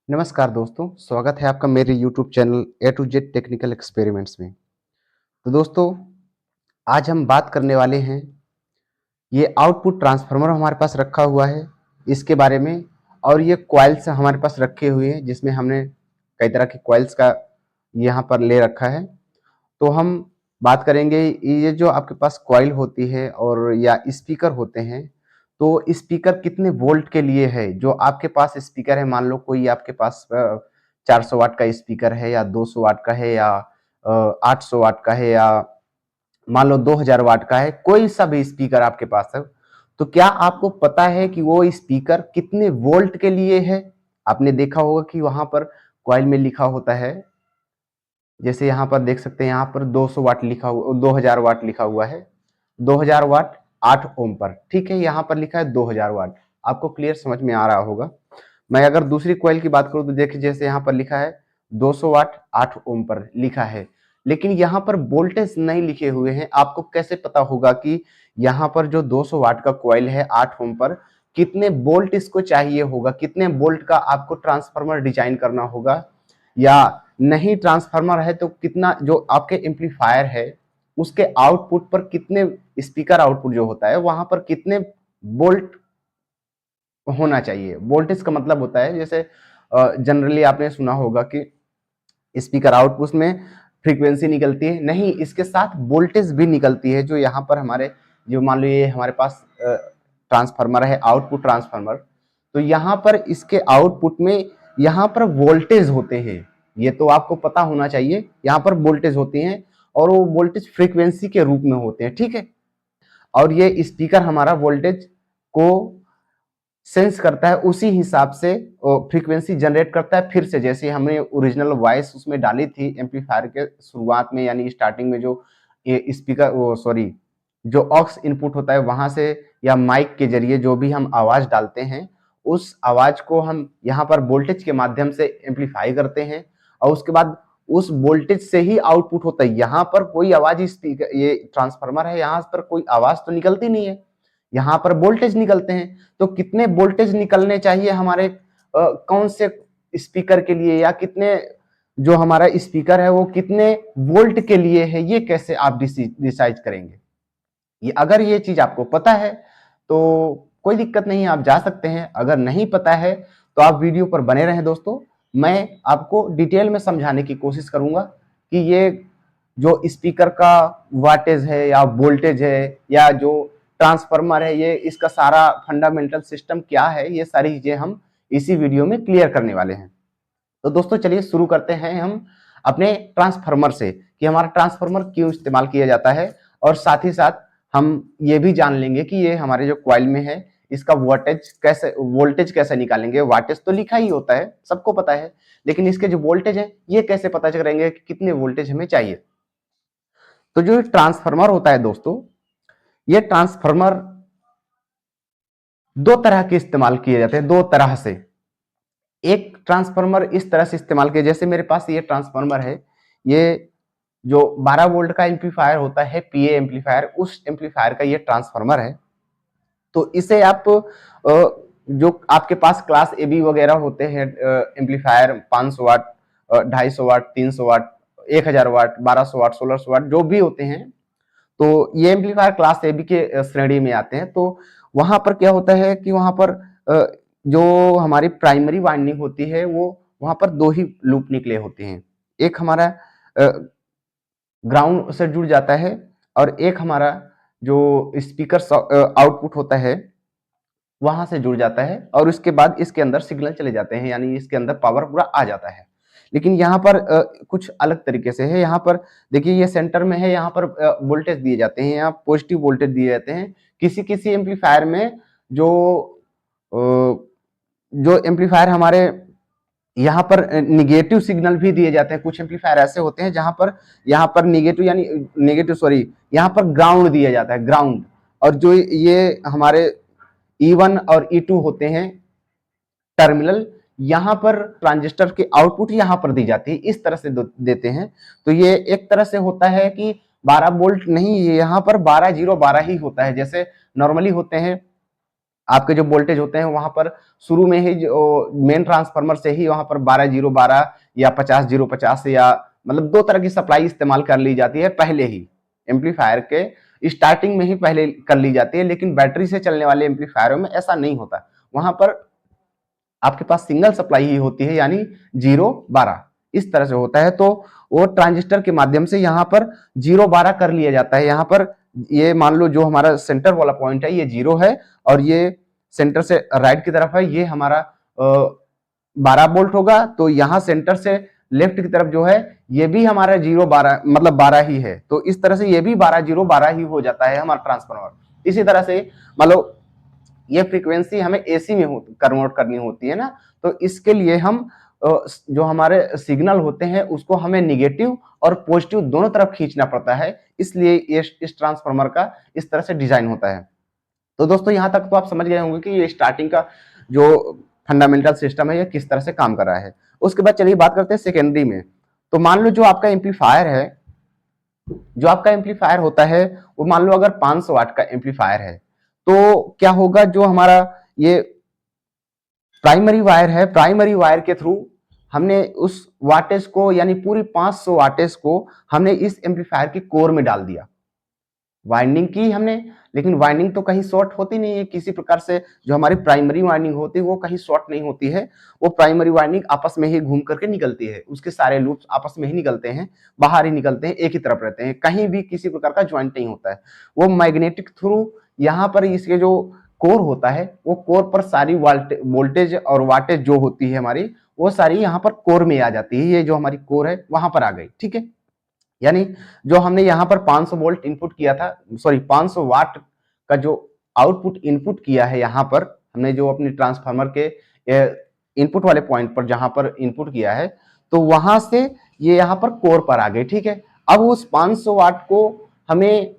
नमस्कार दोस्तों, स्वागत है आपका मेरे YouTube channel A to Z technical experiments में। तो दोस्तों, आज हम बात करने वाले हैं, ये आउटपुट ट्रांसफार्मर हमारे पास रखा हुआ है, इसके बारे में। और ये कॉइल्स हमारे पास रखे हुए हैं, जिसमें हमने कई तरह के कॉइल्स का यहाँ पर ले रखा है। तो हम बात करेंगे, ये जो आपके पास कॉइल होती है और या स्पीकर होते हैं, तो स्पीकर कितने वोल्ट के लिए है। जो आपके पास स्पीकर है, मान लो कोई आपके पास 400 वाट का स्पीकर है या 200 वाट का है या 800 वाट का है या मान लो 2000 वाट का है, कोई सा भी स्पीकर आपके पास है, तो क्या आपको पता है कि वो स्पीकर कितने वोल्ट के लिए है। आपने देखा होगा कि वहां पर कॉइल में लिखा होता है, जैसे यहाँ पर देख सकते हैं, यहाँ पर 200 वाट लिखा हुआ, 2000 वाट लिखा हुआ है। 2000 वाट 8 ओम पर, ठीक है, यहाँ पर लिखा है 2000 वाट। आपको क्लियर समझ में आ रहा होगा। मैं अगर दूसरी कॉइल की बात करूं तो देखिए, जैसे यहाँ पर लिखा है 200 वाट 8 ओम पर लिखा है, लेकिन यहाँ पर वोल्टेज नहीं लिखे हुए हैं। आपको कैसे पता होगा कि यहाँ पर जो 200 वाट का कॉइल है 8 ओम पर, कितने वोल्ट इसको चाहिए होगा, कितने वोल्ट का आपको ट्रांसफार्मर डिजाइन करना होगा। या नहीं ट्रांसफार्मर है तो कितना, जो आपके एम्पलीफायर है उसके आउटपुट पर कितने, स्पीकर आउटपुट जो होता है वहां पर कितने वोल्ट होना चाहिए। वोल्टेज का मतलब होता है, जैसे जनरली आपने सुना होगा कि स्पीकर आउटपुट में फ्रीक्वेंसी निकलती है, नहीं, इसके साथ वोल्टेज भी निकलती है। जो यहाँ पर हमारे, जो मान लो ये हमारे पास ट्रांसफार्मर है, आउटपुट ट्रांसफार्मर, तो यहाँ पर इसके आउटपुट में यहाँ पर वोल्टेज होते हैं। ये तो आपको पता होना चाहिए, यहाँ पर वोल्टेज होते हैं और वो वोल्टेज फ्रीक्वेंसी के रूप में होते हैं, ठीक है। और ये स्पीकर हमारा वोल्टेज को सेंस करता है, उसी हिसाब से फ्रीक्वेंसी जनरेट करता है। फिर से जैसे हमने ओरिजिनल वॉइस उसमें डाली थी एम्पलीफायर के शुरुआत में, यानी स्टार्टिंग में, जो स्पीकर, वो सॉरी, जो ऑक्स इनपुट होता है वहां से या माइक के जरिए जो भी हम आवाज डालते हैं, उस आवाज को हम यहाँ पर वोल्टेज के माध्यम से एम्पलीफाई करते हैं और उसके बाद उस वोल्टेज से ही आउटपुट होता है। यहाँ पर कोई आवाज, स्पीकर, ये ट्रांसफार्मर है, यहाँ पर कोई आवाज तो निकलती नहीं है, यहाँ पर वोल्टेज निकलते हैं। तो कितने वोल्टेज निकलने चाहिए हमारे कौन से स्पीकर के लिए, या कितने, जो हमारा स्पीकर है वो कितने वोल्ट के लिए है, ये कैसे आप डिसाइड करेंगे। ये अगर ये चीज आपको पता है तो कोई दिक्कत नहीं है, आप जा सकते हैं। अगर नहीं पता है तो आप वीडियो पर बने रहें दोस्तों, मैं आपको डिटेल में समझाने की कोशिश करूंगा कि ये जो स्पीकर का वाटेज है या वोल्टेज है या जो ट्रांसफार्मर है, ये इसका सारा फंडामेंटल सिस्टम क्या है, ये सारी चीजें हम इसी वीडियो में क्लियर करने वाले हैं। तो दोस्तों चलिए शुरू करते हैं हम अपने ट्रांसफार्मर से, कि हमारा ट्रांसफार्मर क्यों इस्तेमाल किया जाता है। और साथ ही साथ हम ये भी जान लेंगे कि ये हमारे जो कॉइल में है इसका वोल्टेज कैसे निकालेंगे। वाटेज तो लिखा ही होता है, सबको पता है, लेकिन इसके जो वोल्टेज है ये कैसे पता करेंगे कि कितने वोल्टेज हमें चाहिए। तो जो ट्रांसफार्मर होता है दोस्तों, ये ट्रांसफार्मर दो तरह के इस्तेमाल किए जाते हैं, दो तरह से। एक ट्रांसफार्मर इस तरह से इस्तेमाल किया, जैसे मेरे पास ये ट्रांसफार्मर है, ये जो 12 वोल्ट का एम्पलीफायर होता है, पीए एम्पलीफायर, उस एम्पलीफायर का ये ट्रांसफार्मर है। तो इसे आप जो आपके पास क्लास ए बी वगैरह होते हैं एम्पलीफायर, 500 वाट, 250 वाट, 300 वाट, 1000 वाट, 1200 वाट, 1600 वाट, जो भी होते हैं, तो ये एम्पलीफायर क्लास ए बी के श्रेणी में आते हैं। तो वहां पर क्या होता है कि वहां पर जो हमारी प्राइमरी वाइंडिंग होती है, वो वहां पर दो ही लूप निकले होते हैं। एक हमारा ग्राउंड से जुड़ जाता है और एक हमारा जो स्पीकर आउटपुट होता है वहां से जुड़ जाता है, और उसके बाद इसके अंदर सिग्नल चले जाते हैं, यानी इसके अंदर पावर पूरा आ जाता है। लेकिन यहाँ पर कुछ अलग तरीके से है। यहाँ पर देखिए, ये सेंटर में है, यहाँ पर वोल्टेज दिए जाते हैं, यहाँ पॉजिटिव वोल्टेज दिए जाते हैं। किसी किसी एम्पलीफायर में जो जो एम्पलीफायर हमारे यहाँ पर निगेटिव सिग्नल भी दिए जाते हैं। कुछ एम्पलीफायर ऐसे होते हैं जहां पर, यहाँ पर निगेटिव, यानी निगेटिव सॉरी, यहाँ पर ग्राउंड दिया जाता है, ग्राउंड। और जो ये हमारे E1 और E2 होते हैं टर्मिनल, यहाँ पर ट्रांजिस्टर की आउटपुट यहाँ पर दी जाती है, इस तरह से देते हैं। तो ये एक तरह से होता है कि 12 वोल्ट नहीं, यहाँ पर 12 0 12 ही होता है, जैसे नॉर्मली होते हैं आपके जो वोल्टेज होते हैं वहां पर शुरू में ही जो मेन ट्रांसफार्मर से ही वहां पर 12-0-12 या 50-0-50 या मतलब दो तरह की सप्लाई इस्तेमाल कर ली जाती है पहले ही एम्पलीफायर के स्टार्टिंग में ही पहले कर ली जाती है। लेकिन बैटरी से चलने वाले एम्पलीफायरों में ऐसा नहीं होता, वहां पर आपके पास सिंगल सप्लाई ही होती है, यानी 0-12 इस तरह से होता है। तो वो ट्रांजिस्टर के माध्यम से यहाँ पर 0-12 कर लिया जाता है। यहाँ पर ये मान लो जो हमारा सेंटर वाला पॉइंट है ये 0 है और ये सेंटर से राइट की तरफ है, ये हमारा 12 वोल्ट होगा। तो यहाँ सेंटर से लेफ्ट की तरफ जो है ये भी हमारा 0-12 मतलब 12 ही है। तो इस तरह से ये भी 12-0-12 ही हो जाता है हमारा ट्रांसफार्मर। इसी तरह से मान लो ये फ्रीक्वेंसी हमें एसी में कन्वर्ट करनी होती है ना, तो इसके लिए हम जो हमारे सिग्नल होते हैं उसको हमें निगेटिव और पॉजिटिव दोनों तरफ खींचना पड़ता है, इसलिए इस ट्रांसफार्मर का इस तरह से डिजाइन होता है। तो दोस्तों यहाँ तक तो आप समझ गए होंगे कि ये स्टार्टिंग का जो फंडामेंटल सिस्टम है ये किस तरह से काम कर रहा है। उसके बाद चलिए बात करते हैं सेकेंडरी में। तो मान लो जो आपका एम्पलीफायर है, जो आपका एम्पलीफायर होता है वो मान लो अगर 500 वाट का एम्पलीफायर है, तो क्या होगा, जो हमारा ये प्राइमरी वायर है, प्राइमरी वायर के थ्रू हमने उस वाटेज को यानी पूरी 500 वाटेज को हमने इस एम्पलीफायर की कोर में डाल दिया। वाइंडिंग की हमने, लेकिन वाइंडिंग तो कहीं शॉर्ट होती नहीं है किसी प्रकार से। जो हमारी प्राइमरी वाइंडिंग होती है वो कहीं शॉर्ट नहीं होती है, वो प्राइमरी वाइंडिंग आपस में ही घूम करके निकलती है, उसके सारे लूप्स आपस में ही निकलते हैं, बाहर ही निकलते हैं, एक ही तरफ रहते हैं, कहीं भी किसी प्रकार का ज्वाइंट नहीं होता है। वो मैग्नेटिक थ्रू यहाँ पर इसके जो कोर होता है वो कोर पर सारी वोल्टेज और वाटेज जो होती है हमारी, वो सारी यहाँ पर कोर में आ जाती है। ये जो हमारी कोर है वहां पर आ गई, ठीक है। यानी जो हमने यहाँ पर 500 वोल्ट इनपुट किया था, सॉरी 500 वाट का जो आउटपुट इनपुट किया है, यहाँ पर हमने जो अपने ट्रांसफार्मर के इनपुट वाले पॉइंट पर जहां पर इनपुट किया है, तो वहां से ये यहाँ पर कोर पर आ गए, ठीक है। अब उस 500 वाट को हमें,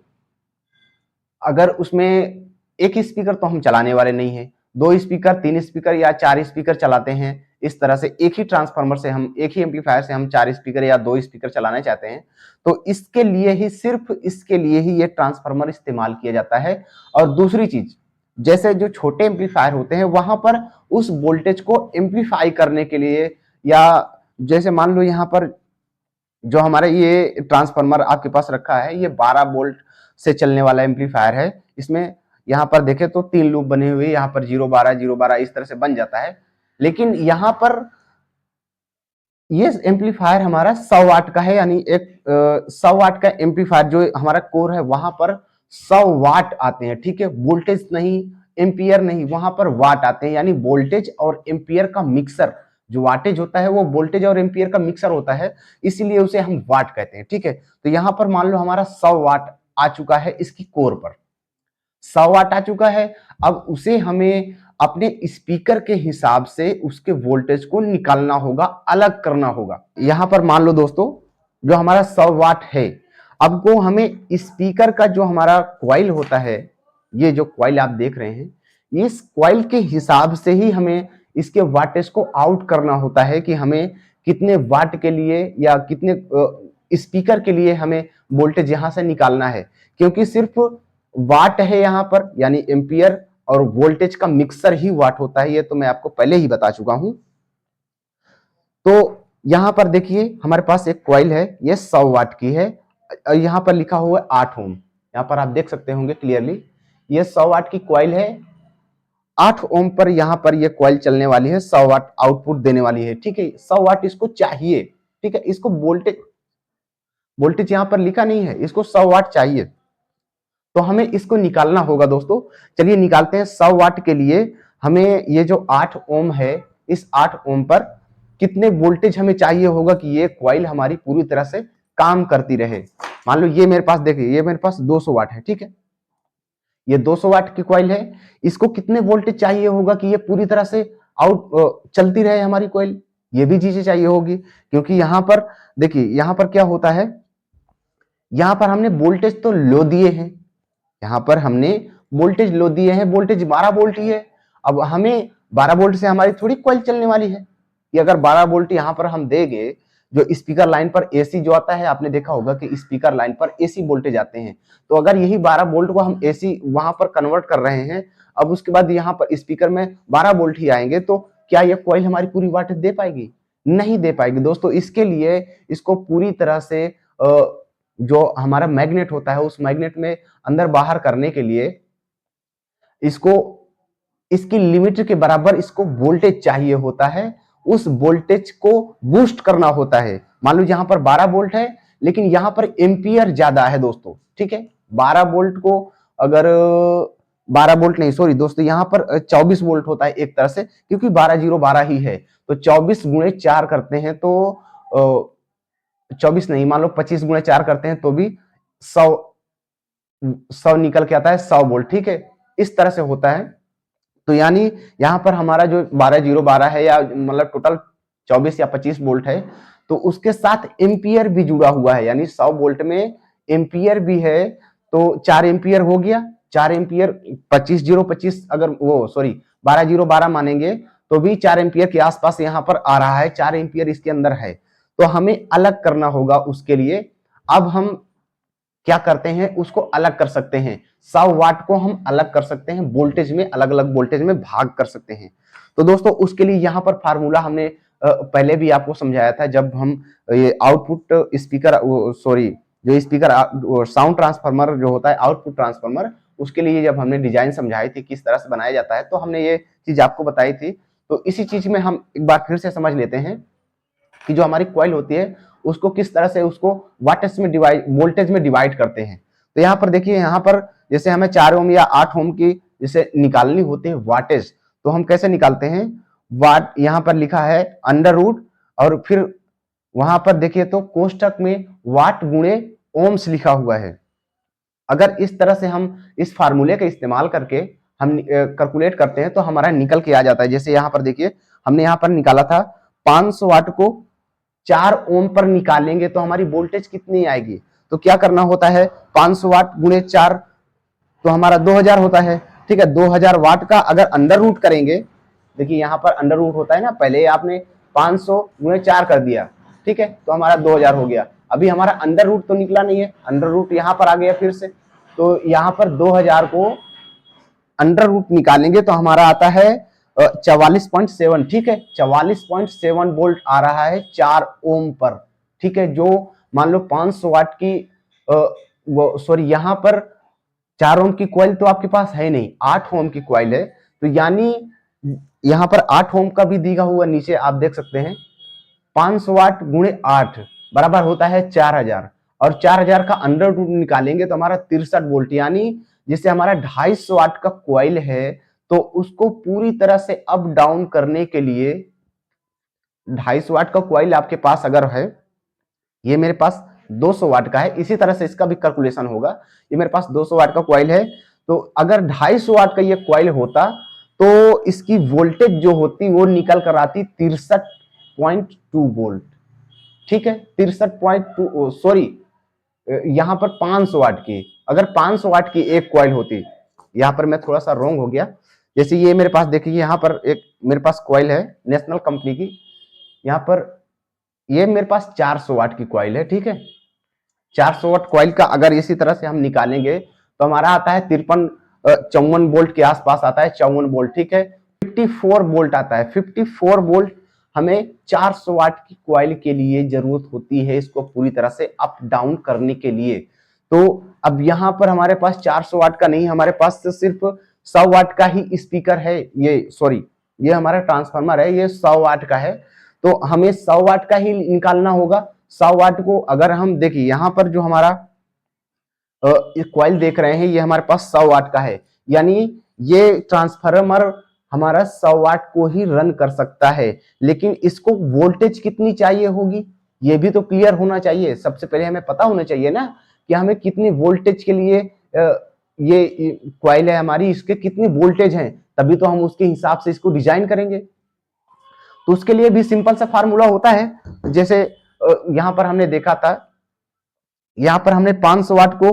अगर उसमें एक स्पीकर तो हम चलाने वाले नहीं है, 2 स्पीकर, 3 स्पीकर या 4 स्पीकर चलाते हैं, इस तरह से एक ही ट्रांसफार्मर से हम, एक ही एम्पलीफायर से हम 4 स्पीकर या 2 स्पीकर चलाना चाहते हैं, तो इसके लिए ही, सिर्फ इसके लिए ही ये ट्रांसफार्मर इस्तेमाल किया जाता है। और दूसरी चीज, जैसे जो छोटे एम्पलीफायर होते हैं वहां पर उस वोल्टेज को एम्पलीफाई करने के लिए, या जैसे मान लो यहाँ पर जो हमारे ये ट्रांसफार्मर आपके पास रखा है ये 12 वोल्ट से चलने वाला एम्पलीफायर है। इसमें यहाँ पर देखें तो 3 लूप बने हुए, यहाँ पर 0-12 इस तरह से बन जाता है। लेकिन यहाँ पर ये एम्पलीफायर हमारा 100 वाट का है, यानी एक 100 वाट का एम्पलीफायर जो हमारा कोर है वहां पर 100 वाट आते हैं, ठीक है। वोल्टेज नहीं, एम्पियर नहीं, वहां पर वाट आते हैं, यानी वोल्टेज और एम्पियर का मिक्सर। जो वाटेज होता है वो वोल्टेज और एम्पियर का मिक्सर होता है, इसीलिए उसे हम वाट कहते हैं, ठीक है। तो यहां पर मान लो हमारा 100 वाट आ चुका है इसकी कोर पर, 100 वाट आ चुका है। अब उसे हमें अपने स्पीकर के हिसाब से उसके वोल्टेज को निकालना होगा, अलग करना होगा। यहां पर मान लो दोस्तों जो हमारा 100 वाट है, अब को हमें स्पीकर का जो हमारा कॉइल होता है, ये जो कॉइल आप देख रहे हैं, इस कॉइल के हिसाब से ही हमें इसके वाटेज को आउट करना होता है कि हमें कितने वाट के लिए या कितने स्पीकर के लिए हमें वोल्टेज यहां से निकालना है। क्योंकि सिर्फ वाट है यहाँ पर, यानी एम्पियर और वोल्टेज का मिक्सर ही वाट होता है, ये तो मैं आपको पहले ही बता चुका हूं। तो यहां पर देखिए हमारे पास एक कॉइल है, ये 100 वाट की है, यहां पर लिखा हुआ है 8 ओम, यहां पर आप देख सकते होंगे क्लियरली, ये 100 वाट की कॉइल है। 8 ओम पर यहां पर ये कॉइल चलने वाली है, 100 वाट आउटपुट देने वाली है, ठीक है। 100 वाट इसको चाहिए, ठीक है। इसको वोल्टेज, वोल्टेज यहां पर लिखा नहीं है, इसको 100 वाट चाहिए, तो हमें इसको निकालना होगा दोस्तों। चलिए निकालते हैं। 100 वाट के लिए हमें ये जो 8 ओम है, इस 8 ओम पर कितने वोल्टेज हमें चाहिए होगा कि ये कॉइल हमारी पूरी तरह से काम करती रहे। मान लो ये मेरे पास, देखिए ये मेरे पास 200 वाट है, ठीक है। ये 200 वाट की कॉइल है, इसको कितने वोल्टेज चाहिए होगा कि ये पूरी तरह से चलती रहे हमारी कॉइल, ये भी चीजें चाहिए होगी। क्योंकि यहां पर देखिए, यहां पर क्या होता है, यहां पर हमने वोल्टेज तो लो दिए हैं, यहां पर हमने वोल्टेज लो दिए हैं, वोल्टेज 12 वोल्ट ही है। अब हमें 12 वोल्ट से हमारी थोड़ी कॉइल चलने वाली है कि अगर 12 वोल्ट यहां पर हम देंगे, जो स्पीकर लाइन पर एसी जो आता है, आपने देखा होगा कि स्पीकर लाइन पर एसी वोल्टेज आते हैं, तो अगर यही 12 वोल्ट को हम एसी वहां पर कन्वर्ट कर रहे हैं अब उसके बाद यहाँ पर स्पीकर में 12 वोल्ट ही आएंगे, तो क्या ये कॉइल हमारी पूरी वाटेज दे पाएगी? नहीं दे पाएगी दोस्तों। इसके लिए इसको पूरी तरह से जो हमारा मैग्नेट होता है उस मैग्नेट में अंदर बाहर करने के लिए इसको इसकी लिमिट के बराबर इसको वोल्टेज चाहिए होता है। उस वोल्टेज को बूस्ट करना होता है। मान लो यहाँ पर 12 वोल्ट है, लेकिन यहाँ पर एम्पियर ज्यादा है दोस्तों, ठीक है। 12 वोल्ट को अगर 12 वोल्ट नहीं, सॉरी दोस्तों, यहाँ पर 24 वोल्ट होता है एक तरह से, क्योंकि 12 ही है, तो 24 गुणे 4 करते हैं तो 24 नहीं, मान लो 25 गुणे 4 करते हैं तो भी 100 निकल के आता है, 100 वोल्ट, ठीक है। इस तरह से होता है। तो यानी यहाँ पर हमारा जो 12 है, या मतलब टोटल 24 या 25 वोल्ट है, तो उसके साथ एम्पियर भी जुड़ा हुआ है, यानी 100 वोल्ट में एम्पियर भी है, तो 4 एम्पियर हो गया। 4 एम्पियर 25 अगर वो सॉरी 12 मानेंगे तो भी 4 एम्पियर के आसपास यहाँ पर आ रहा है, 4 एम्पियर इसके अंदर है। तो हमें अलग करना होगा उसके लिए। अब हम क्या करते हैं, उसको अलग कर सकते हैं। 100 वाट को हम अलग कर सकते हैं, वोल्टेज में अलग अलग वोल्टेज में भाग कर सकते हैं। तो दोस्तों उसके लिए यहाँ पर फार्मूला हमने पहले भी आपको समझाया था, जब हम ये आउटपुट स्पीकर सॉरी जो स्पीकर साउंड ट्रांसफार्मर जो होता है आउटपुट ट्रांसफार्मर, उसके लिए जब हमने डिजाइन समझाई थी किस तरह से बनाया जाता है, तो हमने ये चीज आपको बताई थी। तो इसी चीज में हम एक बार फिर से समझ लेते हैं कि जो हमारी कॉइल होती है उसको किस तरह से उसको वाटेज में डिवाइड, वोल्टेज में डिवाइड करते हैं। तो यहाँ पर देखिए, यहाँ पर जैसे हमें 4 ओम या 8 ओम की जैसे निकालनी होती है वाटेज, तो हम कैसे निकालते हैं? वाट यहाँ पर लिखा है अंडर रूट, और फिर वहां पर देखिए तो कोष्टक में वाट गुणे ओम्स लिखा हुआ है। अगर इस तरह से हम इस फार्मूले का इस्तेमाल करके हम कैलकुलेट करते हैं तो हमारा निकल के आ जाता है। जैसे यहाँ पर देखिए, हमने यहाँ पर निकाला था 500 वाट को 4 ओम पर निकालेंगे तो हमारी वोल्टेज कितनी आएगी? तो क्या करना होता है, 500 वाट गुणे 4 तो हमारा 2000 होता है, ठीक है। 2000 वाट का अगर अंडर रूट करेंगे, देखिए यहाँ पर अंडर रूट होता है ना, पहले आपने 500 गुणे 4 कर दिया, ठीक है, तो हमारा 2000 हो गया। अभी हमारा अंडर रूट तो निकला नहीं है, अंडर रूट यहाँ पर आ गया फिर से, तो यहाँ पर 2000 को अंडर रूट निकालेंगे तो हमारा आता है 44.7, ठीक है, 44.7 वोल्ट आ रहा है 4 ओम पर, ठीक है। जो मान लो 500 वाट की सॉरी यहाँ पर 4 ओम की कॉइल तो आपके पास है नहीं, 8 ओम की कॉइल है, तो यानी यहाँ पर 8 ओम का भी दिया हुआ नीचे आप देख सकते हैं। 500 वाट गुणे 8 बराबर होता है 4000, और 4000 का अंडर रूट निकालेंगे तो हमारा 63 वोल्ट, यानी जिससे हमारा 250 वाट का कॉइल है, तो उसको पूरी तरह से अप डाउन करने के लिए 250 वाट का कॉइल आपके पास अगर है, ये मेरे पास 200 वाट का है, इसी तरह से इसका भी कैलकुलेशन होगा। ये मेरे पास 200 वाट का कॉइल है, तो अगर 250 वाट का ये कॉइल होता तो इसकी वोल्टेज जो होती वो निकल कर आती 63.2 वोल्ट, ठीक है। 63.2 सॉरी यहाँ पर 500 वाट की, अगर 500 वाट की एक कॉइल होती, यहाँ पर मैं थोड़ा सा रॉन्ग हो गया। जैसे ये मेरे पास देखिए, यहाँ पर एक मेरे पास कॉइल है नेशनल कंपनी की, यहाँ पर ये मेरे पास 400 वाट की कॉइल है, ठीक है। 400 वाट कॉइल का अगर इसी तरह से हम निकालेंगे तो हमारा आता है 54 वोल्ट के आसपास आता है, 54 वोल्ट, ठीक है। 54 वोल्ट आता है, 54 वोल्ट हमें 400 वाट की कॉइल के लिए जरूरत होती है, इसको पूरी तरह से अप डाउन करने के लिए। तो अब यहाँ पर हमारे पास 400 वाट का नहीं, हमारे पास तो सिर्फ 100 वाट का ही स्पीकर है, ये सॉरी ये हमारा ट्रांसफार्मर है, ये 100 वाट का है, तो हमें 100 वाट का ही निकालना होगा। 100 वाट को अगर हम देखिए, यहाँ पर जो हमारा कॉइल देख रहे हैं ये हमारे पास 100 वाट का है, यानी ये ट्रांसफार्मर हमारा 100 वाट को ही रन कर सकता है, लेकिन इसको वोल्टेज कितनी चाहिए होगी ये भी तो क्लियर होना चाहिए। सबसे पहले हमें पता होना चाहिए ना कि हमें कितनी वोल्टेज के लिए ये कॉइल है हमारी, इसके कितनी वोल्टेज है, तभी तो हम उसके हिसाब से इसको डिजाइन करेंगे। तो उसके लिए भी सिंपल सा फार्मूला होता है। जैसे यहां पर हमने देखा था, यहां पर हमने 500 वाट को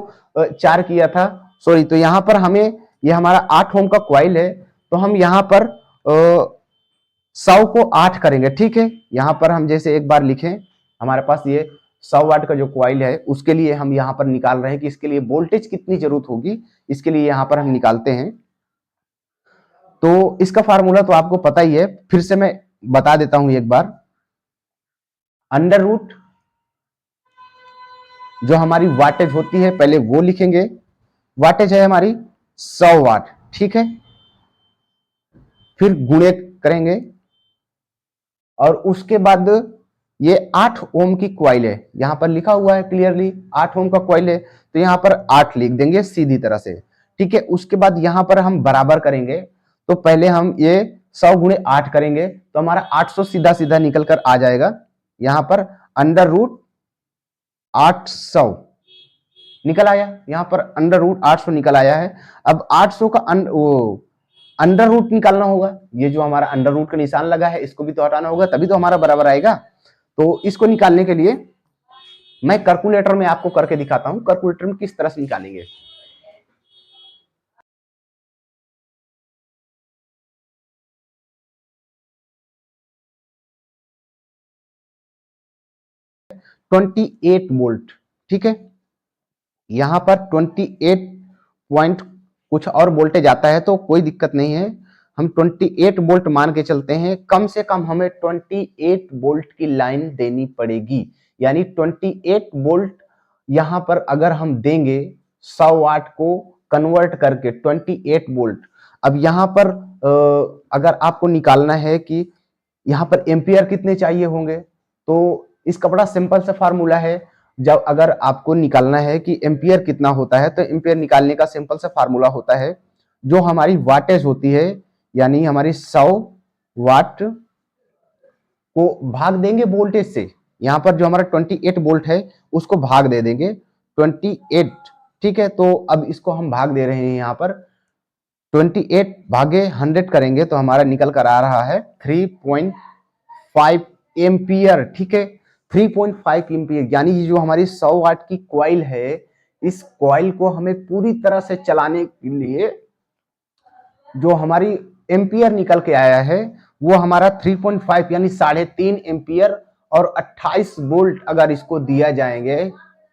4 किया था, सॉरी, तो यहां पर हमें ये हमारा 8 ओम का कॉइल है, तो हम यहां पर 100 को 8 करेंगे, ठीक है। यहां पर हम जैसे एक बार लिखें, हमारे पास ये 100 वाट का जो कॉइल है उसके लिए हम यहां पर निकाल रहे हैं कि इसके लिए वोल्टेज कितनी जरूरत होगी, इसके लिए यहां पर हम निकालते हैं। तो इसका फार्मूला तो आपको पता ही है, फिर से मैं बता देता हूं एक बार। अंडर रूट जो हमारी वाटेज होती है पहले वो लिखेंगे। वाटेज है हमारी 100 वाट, ठीक है। फिर गुणे करेंगे और उसके बाद ये 8 ओम की क्वाइल है, यहां पर लिखा हुआ है क्लियरली 8 ओम का क्वाइल है, तो यहां पर 8 लिख देंगे सीधी तरह से, ठीक है। उसके बाद यहां पर हम बराबर करेंगे, तो पहले हम ये 100 गुणे 8 करेंगे तो हमारा 800 सीधा सीधा निकल कर आ जाएगा। यहां पर अंडर रूट 800 निकल आया, यहां पर अंडर रूट 800 निकल आया है। अब 800 का अंडर रूट निकालना होगा, ये जो हमारा अंडर रूट का निशान लगा है इसको भी तो हटाना होगा, तभी तो हमारा बराबर आएगा। तो इसको निकालने के लिए मैं कैलकुलेटर में आपको करके दिखाता हूं, कैलकुलेटर में किस तरह से निकालेंगे। ट्वेंटी 28 वोल्ट, ठीक है। यहां पर 28 पॉइंट कुछ और वोल्टेज आता है तो कोई दिक्कत नहीं है, हम 28 वोल्ट मान के चलते हैं। कम से कम हमें 28 वोल्ट की लाइन देनी पड़ेगी, यानी 28 वोल्ट यहां पर अगर हम देंगे 100 वाट को कन्वर्ट करके 28 वोल्ट। अब यहां पर अगर आपको निकालना है कि यहां पर एम्पियर कितने चाहिए होंगे, तो इसका बड़ा सिंपल सा फार्मूला है। जब अगर आपको निकालना है कि एम्पियर कितना होता है, तो एम्पियर निकालने का सिंपल सा फार्मूला होता है, जो हमारी वाटेज होती है यानी हमारी 100 वाट को भाग देंगे वोल्टेज से। यहां पर जो हमारा 28 वोल्ट है उसको भाग दे देंगे 28, ठीक है। तो अब इसको हम भाग दे रहे हैं, यहां पर 28 भागे 100 करेंगे तो हमारा निकल कर आ रहा है 3.5 एम्पियर, ठीक है। 3.5 एम्पियर, यानी ये जो हमारी 100 वाट की कॉइल है, इस कॉइल को हमें पूरी तरह से चलाने के लिए जो हमारी एम्पियर निकल के आया है वो हमारा 3.5 यानी 3.5 एम्पियर और 28 वोल्ट अगर इसको दिया जाएंगे,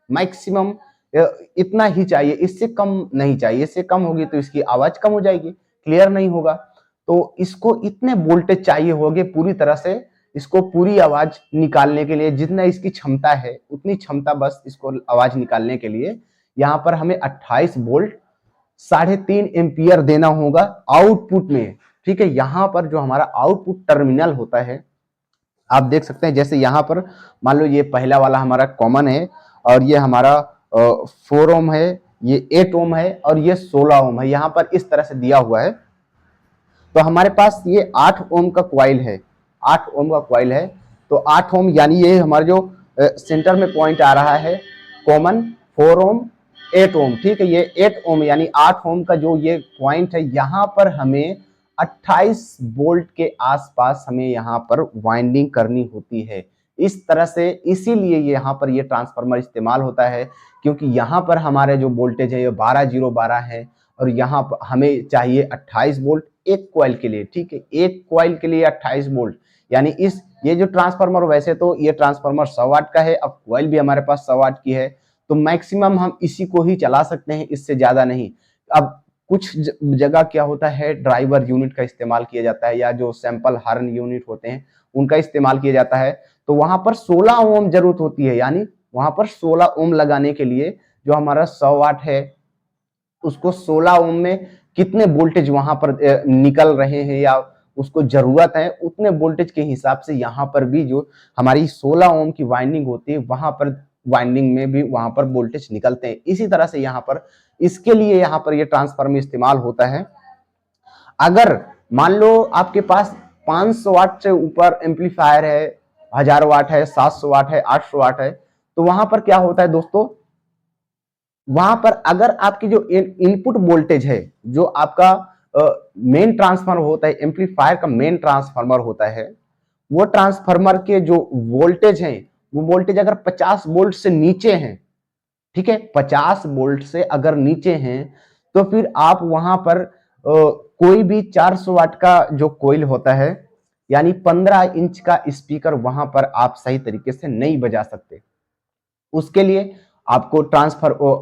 मैक्सिमम इतना ही चाहिए, इससे कम नहीं चाहिए। इससे कम होगी तो इसकी आवाज कम हो जाएगी, क्लियर नहीं होगा। तो इसको इतने वोल्टेज चाहिए होंगे पूरी तरह से, इसको पूरी आवाज निकालने के लिए जितना इसकी क्षमता है उतनी क्षमता बस इसको आवाज निकालने के लिए यहाँ पर हमें 28 वोल्ट 3.5 एम्पियर देना होगा आउटपुट में, ठीक है। यहां पर जो हमारा आउटपुट टर्मिनल होता है आप देख सकते हैं, जैसे यहां पर मान लो ये पहला वाला हमारा कॉमन है और ये हमारा 4 ओम है, ये 8 ओम है और ये 16 ओम है, यहां पर इस तरह से दिया हुआ है। तो हमारे पास ये 8 ओम का क्वाइल है, 8 ओम का क्वाइल है। तो 8 ओम यानी ये हमारा जो सेंटर में पॉइंट आ रहा है कॉमन 4 ओम 8 ओम, ठीक है। ये 8 ओम यानी 8 ओम का जो ये पॉइंट है, यहां पर हमें 28 वोल्ट के आसपास हमें यहाँ पर वाइंडिंग करनी होती है इस तरह से। इसीलिए यहाँ पर ये ट्रांसफार्मर इस्तेमाल होता है, क्योंकि यहाँ पर हमारे जो वोल्टेज है ये 12 है और यहाँ पर हमें चाहिए 28 वोल्ट एक कॉइल के लिए, ठीक है। एक कॉइल के लिए 28 वोल्ट, यानी इस ये जो ट्रांसफार्मर, वैसे तो ये ट्रांसफार्मर 100 वाट का है, अब कॉइल भी हमारे पास 100 वाट की है, तो मैक्सिमम हम इसी को ही चला सकते हैं, इससे ज्यादा नहीं। अब कुछ जगह क्या होता है ड्राइवर यूनिट का इस्तेमाल किया जाता है या जो सैंपल हार्न यूनिट होते हैं उनका इस्तेमाल किया जाता है, तो वहां पर 16 ओम जरूरत होती है। यानी वहां पर 16 ओम लगाने के लिए जो हमारा 100 वाट है उसको 16 ओम में कितने वोल्टेज वहां पर निकल रहे हैं या उसको जरूरत है उतने वोल्टेज के हिसाब से यहाँ पर भी जो हमारी 16 ओम की वाइंडिंग होती है वहां पर वाइंडिंग में भी वहां पर वोल्टेज निकलते हैं। इसी तरह से यहाँ पर इसके लिए यहाँ पर ये ट्रांसफार्मर इस्तेमाल होता है। अगर मान लो आपके पास 500 वाट से ऊपर एम्पलीफायर है, 1000 वाट है, 700 वाट है, 800 वाट है, तो वहां पर क्या होता है दोस्तों, वहां पर अगर आपकी जो इनपुट वोल्टेज है, जो आपका मेन ट्रांसफार्मर होता है, एम्पलीफायर का मेन ट्रांसफार्मर होता है, वो ट्रांसफार्मर के जो वोल्टेज हैं वो वोल्टेज अगर 50 वोल्ट से नीचे हैं, ठीक है, 50 वोल्ट से अगर नीचे हैं, तो फिर आप वहां पर कोई भी 400 वाट का जो कोइल होता है यानी 15 इंच का स्पीकर वहां पर आप सही तरीके से नहीं बजा सकते। उसके लिए आपको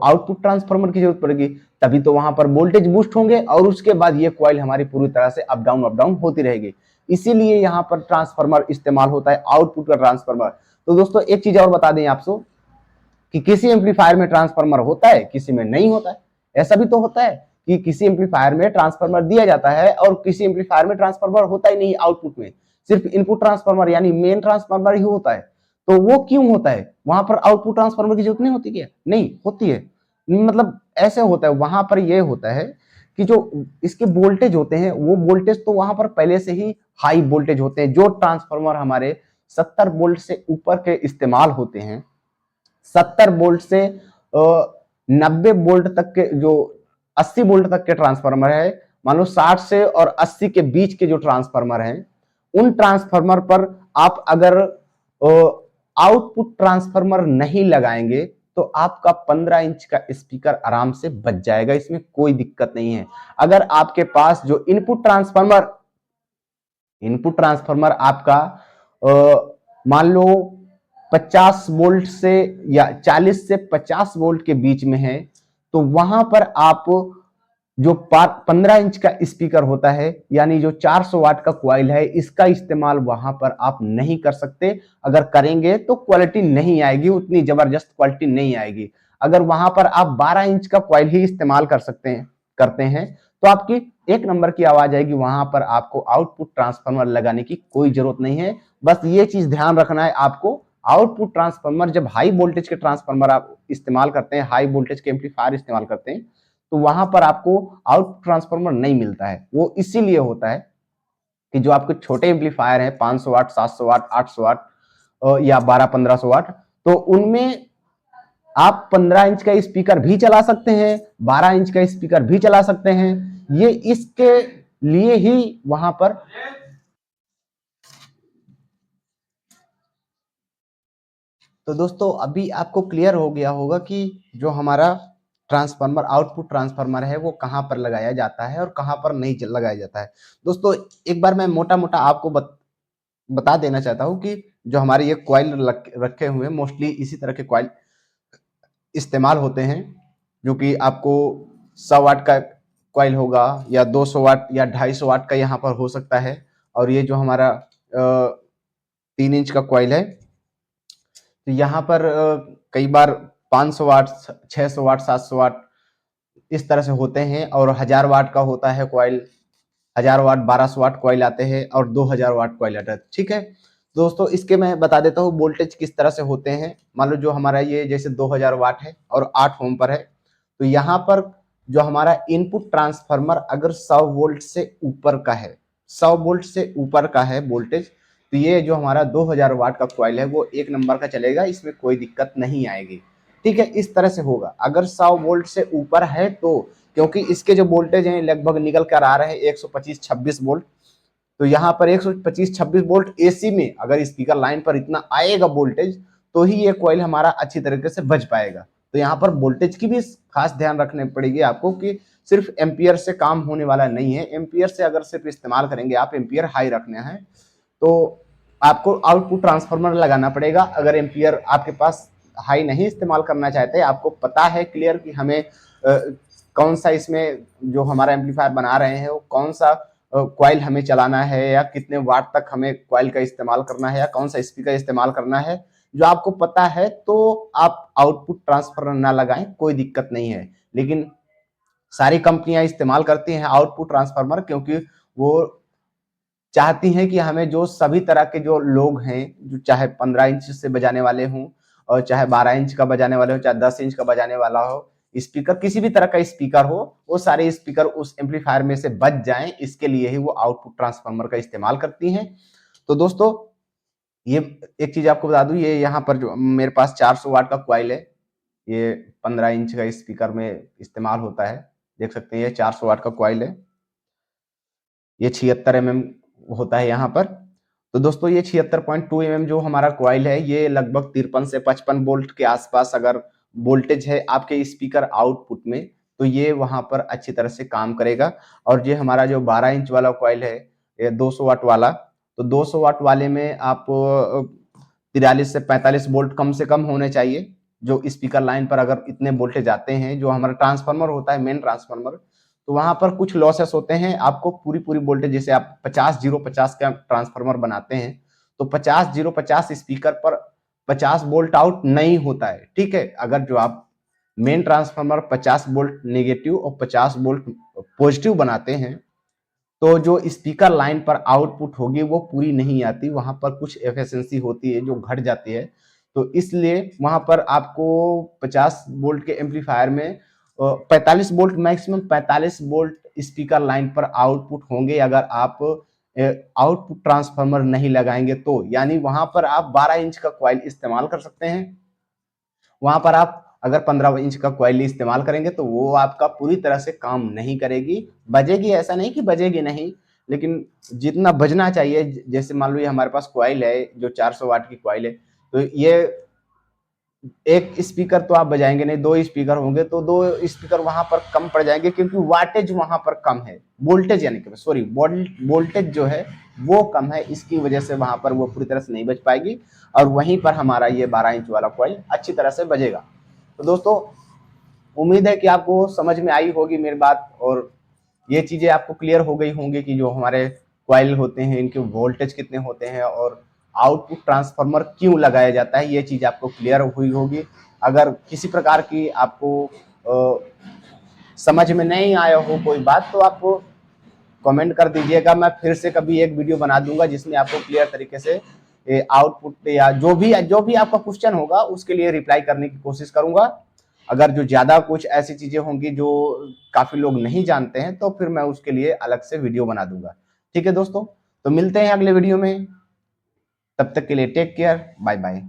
आउटपुट ट्रांसफार्मर की जरूरत पड़ेगी, तभी तो वहां पर वोल्टेज बूस्ट होंगे और उसके बाद ये कॉइल हमारी पूरी तरह से अप डाउन होती रहेगी। इसीलिए यहाँ पर ट्रांसफार्मर इस्तेमाल होता है, आउटपुट का ट्रांसफार्मर। तो दोस्तों एक चीज और बता दें आपको कि किसी एम्पलीफायर में ट्रांसफार्मर होता है, किसी में नहीं होता है। ऐसा भी तो होता है कि किसी एम्पलीफायर में ट्रांसफार्मर दिया जाता है और किसी एम्पलीफायर में ट्रांसफार्मर होता ही नहीं आउटपुट में, सिर्फ इनपुट ट्रांसफार्मर यानी मेन ट्रांसफार्मर ही होता है। तो वो क्यों होता है? वहां पर आउटपुट ट्रांसफार्मर की जरूरत नहीं होती क्या? नहीं होती है। मतलब ऐसे होता है, वहां पर यह होता है कि जो इसके वोल्टेज होते हैं वो वोल्टेज तो वहां पर पहले से ही हाई वोल्टेज होते हैं। जो ट्रांसफार्मर हमारे 70 वोल्ट से ऊपर के इस्तेमाल होते हैं, 70 वोल्ट से 90 वोल्ट तक के, जो 80 वोल्ट तक के ट्रांसफार्मर है, मान लो 60 से और 80 के बीच के जो ट्रांसफार्मर हैं, उन ट्रांसफार्मर पर आप अगर आउटपुट ट्रांसफार्मर नहीं लगाएंगे तो आपका 15 इंच का स्पीकर आराम से बच जाएगा, इसमें कोई दिक्कत नहीं है। अगर आपके पास जो इनपुट ट्रांसफार्मर आपका मान लो 50 वोल्ट से या 40 से 50 वोल्ट के बीच में है, तो वहां पर आप जो 15 इंच का स्पीकर होता है यानी जो 400 वाट का कॉइल है, इसका इस्तेमाल वहां पर आप नहीं कर सकते। अगर करेंगे तो क्वालिटी नहीं आएगी, उतनी जबरदस्त क्वालिटी नहीं आएगी। अगर वहां पर आप 12 इंच का कॉइल ही इस्तेमाल करते हैं तो आपकी एक नंबर की आवाज आएगी। वहां पर आपको आउटपुट ट्रांसफार्मर लगाने की कोई जरूरत नहीं है। बस ये चीज ध्यान रखना है आपको, आउटपुट ट्रांसफार्मर जब हाई वोल्टेज के ट्रांसफार्मर आप इस्तेमाल करते हैं, हाई वोल्टेज के एम्पलीफायर इस्तेमाल करते हैं, तो वहां पर आपको आउटपुट ट्रांसफार्मर नहीं मिलता है। वो इसीलिए होता है कि जो आपके छोटे एम्पलीफायर हैं 500 वाट, 700 वाट, 800 वाट या 1200-1500 वाट, तो उनमें आप 15 इंच का स्पीकर भी चला सकते हैं, 12 इंच का स्पीकर भी चला सकते हैं। ये इसके लिए ही वहां पर तो दोस्तों अभी आपको क्लियर हो गया होगा कि जो हमारा ट्रांसफार्मर, आउटपुट ट्रांसफार्मर है, वो कहां पर लगाया जाता है और कहां पर नहीं लगाया जाता है। दोस्तों एक बार मैं मोटा मोटा आपको बता देना चाहता हूं कि जो हमारे ये कॉइल रखे हुए हैं, मोस्टली इसी तरह के कॉइल इस्तेमाल होते हैं, जो कि आपको 100 वाट का कॉइल होगा या 200 वाट या 250 वाट का यहाँ पर हो सकता है। और ये जो हमारा 3 इंच का कॉइल है, तो यहाँ पर कई बार 500 वाट, 600 वाट, 700 वाट इस तरह से होते हैं। और 1000 वाट का होता है कॉइल, 1000 वाट, 1200 वाट कॉइल आते हैं और 2000 वाट कॉइल आता है। ठीक है दोस्तों, इसके मैं बता देता हूँ वोल्टेज किस तरह से होते हैं। मान लो जो हमारा ये जैसे 2000 वाट है और 8 ओम पर है, तो यहाँ पर जो हमारा इनपुट ट्रांसफार्मर अगर 100 वोल्ट से ऊपर का है, 100 वोल्ट से ऊपर का है वोल्टेज, तो ये जो हमारा 2000 वाट का कॉइल है वो एक नंबर का चलेगा, इसमें कोई दिक्कत नहीं आएगी। ठीक है, इस तरह से होगा। अगर 100 वोल्ट से ऊपर है तो, क्योंकि इसके जो वोल्टेज हैं लगभग निकल कर आ रहे हैं 125-26 वोल्ट, तो यहाँ पर 125-26 वोल्ट एसी में अगर स्पीकर लाइन पर इतना आएगा वोल्टेज, तो ही ये कॉइल हमारा अच्छी तरीके से बज पाएगा। तो यहाँ पर वोल्टेज की भी खास ध्यान रखने पड़ेगी आपको कि सिर्फ एम्पियर से काम होने वाला नहीं है। एम्पियर से अगर सिर्फ इस्तेमाल करेंगे आप, एम्पियर हाई रखना है तो आपको आउटपुट ट्रांसफार्मर लगाना पड़ेगा। अगर एम्पियर आपके पास हाई नहीं इस्तेमाल करना चाहते, आपको पता है क्लियर कि हमें कौन सा इसमें जो हमारा एम्पलीफायर बना रहे हैं वो कौन सा कॉइल हमें चलाना है या कितने वाट तक हमें कॉइल का इस्तेमाल करना है या कौन सा स्पीकर इस्तेमाल करना है, जो आपको पता है, तो आप आउटपुट ट्रांसफार्मर ना लगाएं, कोई दिक्कत नहीं है। लेकिन सारी कंपनियां इस्तेमाल करती हैं आउटपुट ट्रांसफार्मर, क्योंकि वो चाहती हैं कि हमें जो सभी तरह के जो लोग हैं, जो चाहे 15 इंच से बजाने वाले हों और चाहे 12 इंच का बजाने वाले हो, चाहे 10 इंच का बजाने वाला हो स्पीकर, किसी भी तरह का स्पीकर हो, वो सारे स्पीकर उस एम्पलीफायर में से बच जाएं, इसके लिए ही वो आउटपुट ट्रांसफार्मर का इस्तेमाल करती हैं। तो दोस्तों ये एक चीज आपको बता दूं, ये यहाँ पर जो मेरे पास 400 वाट का कॉइल है, ये 15 इंच का स्पीकर में इस्तेमाल होता है। देख सकते हैं ये 400 वाट का कॉइल है, ये 76 mm होता है यहाँ पर। तो दोस्तों ये 76.2 mm जो हमारा कॉइल है, ये लगभग 53 से 55 वोल्ट के आसपास अगर वोल्टेज है आपके स्पीकर आउटपुट में, तो ये वहां पर अच्छी तरह से काम करेगा। और ये हमारा जो 12 इंच वाला कॉइल है, ये 200 वाट वाला, तो 200 वाट वाले में आप 43 से 45 वोल्ट कम से कम होने चाहिए, जो स्पीकर लाइन पर अगर इतने वोल्टेज आते हैं, जो हमारा ट्रांसफार्मर होता है मेन ट्रांसफार्मर, तो वहां पर कुछ लॉसेस होते हैं। आपको पूरी पूरी वोल्टेज, जैसे आप 50-0-50 का ट्रांसफार्मर बनाते हैं तो 50-0-50 स्पीकर पर 50 वोल्ट आउट नहीं होता है, ठीक है। अगर जो आप मेन ट्रांसफार्मर 50 वोल्ट नेगेटिव और 50 वोल्ट पॉजिटिव बनाते हैं तो जो स्पीकर लाइन पर आउटपुट होगी वो पूरी नहीं आती, वहां पर कुछ एफिशिएंसी होती है जो घट जाती है। तो इसलिए वहां पर आपको 50 वोल्ट के एम्पलीफायर में 45 volt, maximum 45 volt speaker line पर आउटपुट होंगे अगर आप आउटपुट ट्रांसफार्मर नहीं लगाएंगे तो। यानी वहां पर आप 12 इंच का कॉइल इस्तेमाल कर सकते हैं। वहां पर आप अगर 15 इंच का कॉइल इस्तेमाल करेंगे तो वो आपका पूरी तरह से काम नहीं करेगी। बजेगी, ऐसा नहीं कि बजेगी नहीं, लेकिन जितना बजना चाहिए, जैसे मान लो ये हमारे पास कॉइल है जो 400 वाट की कॉइल है, तो ये एक स्पीकर तो आप बजाएंगे नहीं, दो स्पीकर होंगे तो दो स्पीकर वहां पर कम पड़ जाएंगे, क्योंकि वाटेज वहां पर कम है, वोल्टेज यानी कि सॉरी वोल्टेज जो है वो कम है, इसकी वजह से वहां पर वो पूरी तरह से नहीं बज पाएगी। और वहीं पर हमारा ये 12 इंच वाला कॉइल अच्छी तरह से बजेगा। तो दोस्तों, उम्मीद है कि आपको समझ में आई होगी मेरी बात, और ये चीजें आपको क्लियर हो गई होंगी कि जो हमारे कॉइल होते हैं इनके वोल्टेज कितने होते हैं और आउटपुट ट्रांसफार्मर क्यों लगाया जाता है, ये चीज आपको क्लियर हुई होगी। अगर किसी प्रकार की आपको समझ में नहीं आया हो कोई बात, तो आप कमेंट कर दीजिएगा। मैं फिर से कभी एक वीडियो बना दूंगा जिसमें आपको क्लियर तरीके से आउटपुट या जो भी आपका क्वेश्चन होगा उसके लिए रिप्लाई करने की कोशिश करूंगा। अगर जो ज्यादा कुछ ऐसी चीजें होंगी जो काफी लोग नहीं जानते हैं तो फिर मैं उसके लिए अलग से वीडियो बना दूंगा। ठीक है दोस्तों, तो मिलते हैं अगले वीडियो में, तब तक के लिए टेक केयर, बाय बाय।